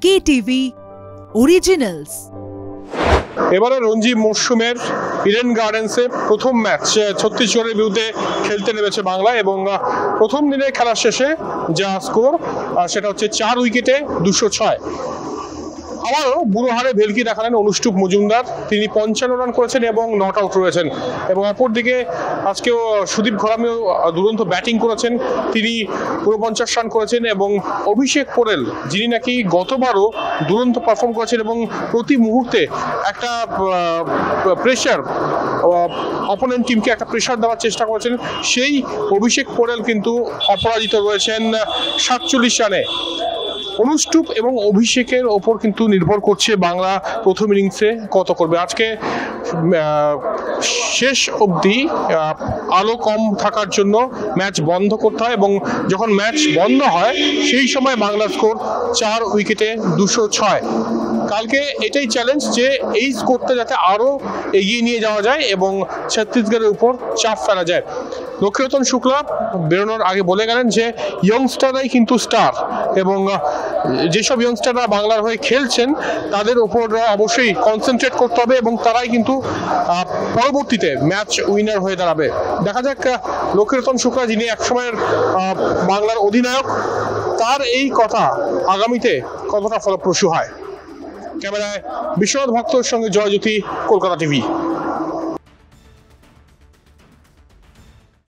KTV Originals। এবারে রঞ্জি মরশুমের Eden গার্ডেন্সে প্রথম ম্যাচ ছত্তিশগড়ের বিরুদ্ধে খেলতে নেমেছে বাংলা এবং প্রথম দিনে খেলার শেষে যা স্কোর সেটা হচ্ছে 4 উইকেটে 206। আবারও বুড়ো হারে ভেলকি দেখালেন অনুষ্টুপ মজুমদার। তিনি 55 রান করেছেন এবং নট আউট রয়েছেন। এবং অপরদিকে আজকেও সুদীপ ঘরামিও দুরন্ত ব্যাটিং করেছেন, তিনি 49 রান করেছেন। এবং অভিষেক পোরেল, যিনি নাকি গতবারও দুরন্ত পারফর্ম করেছেন এবং প্রতি মুহূর্তে একটা প্রেশার অপোনেন্ট টিমকে একটা প্রেশার দেওয়ার চেষ্টা করেছেন, সেই অভিষেক পোরেল কিন্তু অপরাজিত রয়েছেন 47 রানে। অনুষ্টুপ এবং অভিষেকের ওপর কিন্তু নির্ভর করছে বাংলা প্রথম ইনিংসে কত করবে। আজকে শেষ অবধি আলো কম থাকার জন্য ম্যাচ বন্ধ করতে হয় এবং যখন ম্যাচ বন্ধ হয় সেই সময় বাংলার স্কোর 4 উইকেটে 206। কালকে এটাই চ্যালেঞ্জ যে এই স্কোরটা যাতে আরও এগিয়ে নিয়ে যাওয়া যায় এবং ছত্তিশগড়ের উপর চাপ ফেলা যায়। লক্ষ্মীরতন শুক্লা বেরোনোর আগে বলে গেলেন যে ইয়ংস্টাররাই কিন্তু স্টার এবং যেসব ইয়ংস্টাররা বাংলার হয়ে খেলছেন তাদের উপর অবশ্যই কনসেন্ট্রেট করতে হবে এবং তারাই কিন্তু পরবর্তীতে ম্যাচ উইনার হয়ে দাঁড়াবে। দেখা যাক লক্ষ্মীরতন শুক্লা, যিনি একসময়ের বাংলার অধিনায়ক, তার এই কথা আগামীতে কতটা ফলপ্রসূ হয়। ক্যামেরায় বিশ্বনাথ ভক্তর সঙ্গে জয়জ্যোতি, কলকাতা টিভি।